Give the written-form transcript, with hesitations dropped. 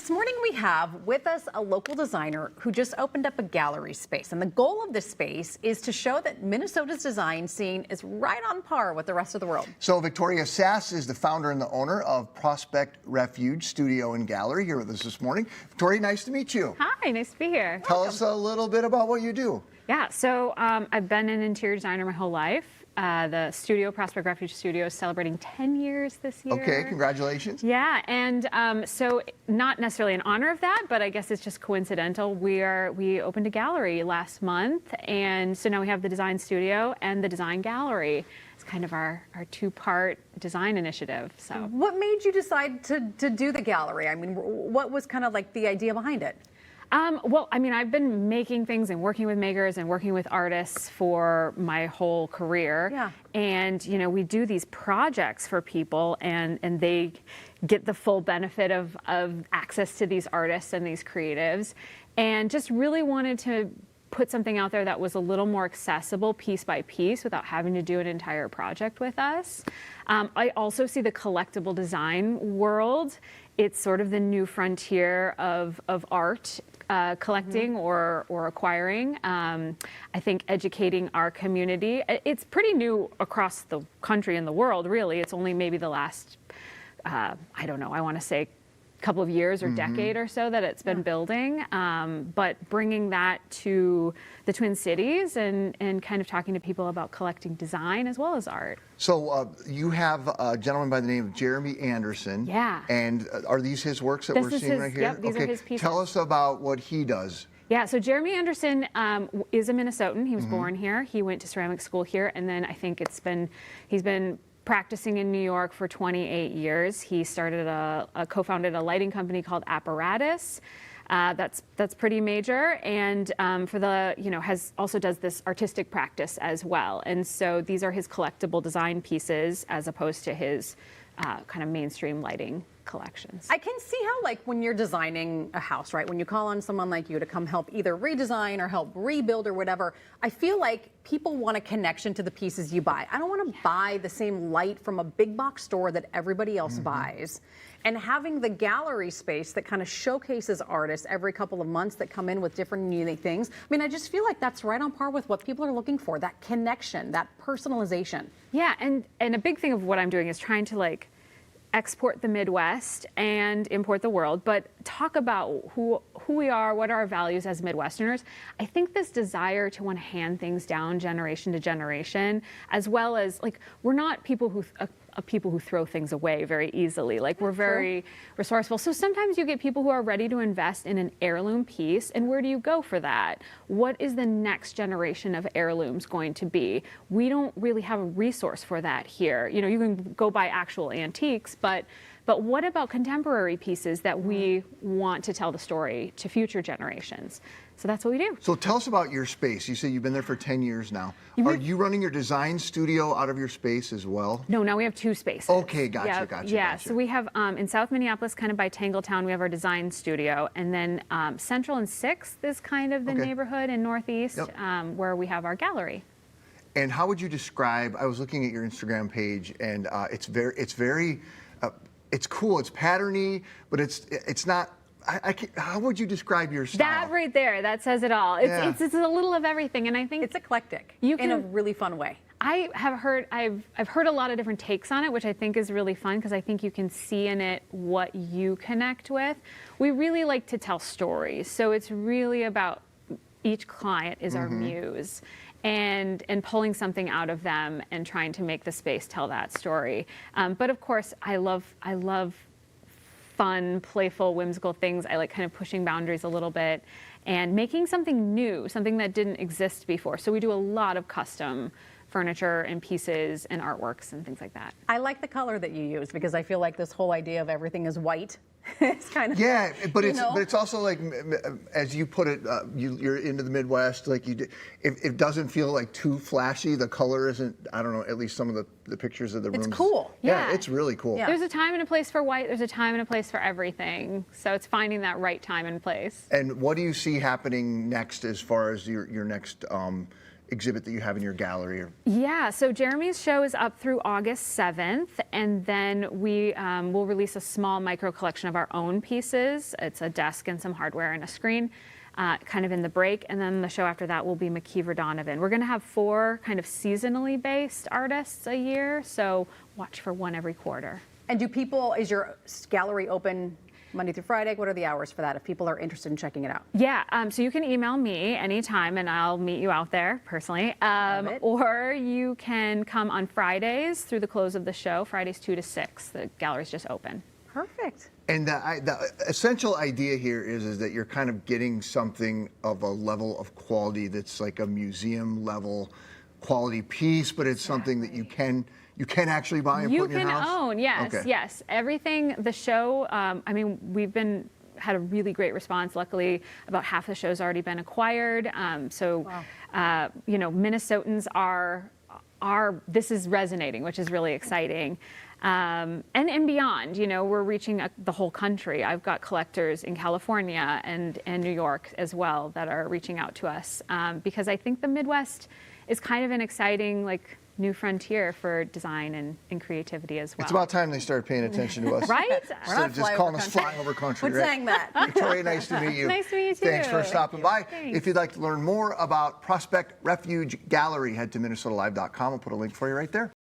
This morning we have with us a local designer who just opened up a gallery space. And the goal of this space is to show that Minnesota's design scene is right on par with the rest of the world. So Victoria Sass is the founder and the owner of Prospect Refuge Studio and Gallery here with us this morning. Victoria, nice to meet you. Hi, nice to be here. Tell us a little bit about what you do. Yeah, so I've been an interior designer my whole life. The studio, Prospect Refuge Studio, is celebrating 10 years this year. Okay, congratulations. Yeah, and so not necessarily in honor of that, but I guess it's just coincidental. We opened a gallery last month, and so now we have the design studio and the design gallery. It's kind of our two-part design initiative. So, what made you decide to do the gallery? I mean, what was kind of like the idea behind it? Well, I mean, I've been making things and working with makers and working with artists for my whole career. Yeah. And, you know, we do these projects for people and they get the full benefit of access to these artists and these creatives. And just really wanted to put something out there that was a little more accessible piece by piece without having to do an entire project with us. I also see the collectible design world. It's sort of the new frontier of art. Collecting or acquiring. I think educating our community. It's pretty new across the country and the world, really. It's only maybe the last, I don't know, I want to say couple of years or decade or so that it's been building, but bringing that to the Twin Cities and kind of talking to people about collecting design as well as art. So you have a gentleman by the name of Jeremy Anderson. Yeah. And are these his works that we're seeing right here? Yep, these are his pieces. Tell us about what he does. Yeah, so Jeremy Anderson is a Minnesotan. He was born here. He went to ceramic school here, and then I think he's been practicing in New York for 28 years. He started co-founded a lighting company called Apparatus. That's pretty major, and also does this artistic practice as well. And so these are his collectible design pieces as opposed to his kind of mainstream lighting collections. I can see how, like, when you're designing a house, right, when you call on someone like you to come help either redesign or help rebuild or whatever, I feel like people want a connection to the pieces you buy. I don't want to buy the same light from a big box store that everybody else buys. And having the gallery space that kind of showcases artists every couple of months that come in with different unique things, I mean, I just feel like that's right on par with what people are looking for, that connection, that personalization. Yeah, and a big thing of what I'm doing is trying to, like, export the Midwest and import the world, but talk about who we are, what are our values as Midwesterners. I think this desire to want to hand things down generation to generation, as well as, like, we're not people who throw things away very easily. Like, we're very resourceful. So sometimes you get people who are ready to invest in an heirloom piece, and where do you go for that? What is the next generation of heirlooms going to be? We don't really have a resource for that here. You know, you can go buy actual antiques, but what about contemporary pieces that we want to tell the story to future generations? So that's what we do. So tell us about your space. You say you've been there for 10 years now. Are you running your design studio out of your space as well? No, now we have two spaces. Okay, gotcha. Yeah, so we have in South Minneapolis, kind of by Tangletown, we have our design studio. And then Central and 6th is kind of the neighborhood in Northeast where we have our gallery. And how would you describe, I was looking at your Instagram page, and it's very it's cool, it's patterny, but it's not, how would you descrid your style? That right there, that says it all. It's a little of everything, and I think it's eclectic in a really fun way. I've heard a lot of different takes on it, which I think is really fun because I think you can see in it what you connect with. We really like to tell stories, so it's really about each client is our muse. And pulling something out of them and trying to make the space tell that story. But of course, I love fun, playful, whimsical things. I like kind of pushing boundaries a little bit and making something new, something that didn't exist before. So we do a lot of custom furniture and pieces and artworks and things like that. I like the color that you use because I feel like this whole idea of everything is white. It's kind of but it's also like, as you put it, you're into the Midwest. Like it doesn't feel like too flashy. The color isn't. I don't know. At least some of the pictures of the rooms. It's cool. Yeah, it's really cool. Yeah. There's a time and a place for white. There's a time and a place for everything. So it's finding that right time and place. And what do you see happening next as far as your next exhibit that you have in your gallery? Yeah, so Jeremy's show is up through August 7th, and then we will release a small micro collection of our own pieces. It's a desk and some hardware and a screen, kind of in the break, and then the show after that will be McKeever Donovan. We're going to have 4 kind of seasonally based artists a year, so watch for one every quarter. And is your gallery open Monday through Friday? What are the hours for that if people are interested in checking it out? Yeah, so you can email me anytime and I'll meet you out there personally. Or you can come on Fridays through the close of the show, Fridays 2 to 6. The gallery's just open. Perfect. And the essential idea here is that you're kind of getting something of a level of quality that's like a museum level quality piece, but it's something that you can actually buy and put in your house? You can own, yes, Okay. yes. Everything, the show, I mean, had a really great response. Luckily, about half the show's already been acquired. You know, Minnesotans this is resonating, which is really exciting. And beyond, you know, we're reaching the whole country. I've got collectors in California and New York as well that are reaching out to us because I think the Midwest is kind of an exciting, like, new frontier for design and creativity as well. It's about time they started paying attention to us. Right? Instead of just calling us flying over country. Quit saying that. Victoria, nice to meet you. Nice to meet you too. Thanks for stopping by. Thanks. If you'd like to learn more about Prospect Refuge Gallery, head to minnesotalive.com. I'll put a link for you right there.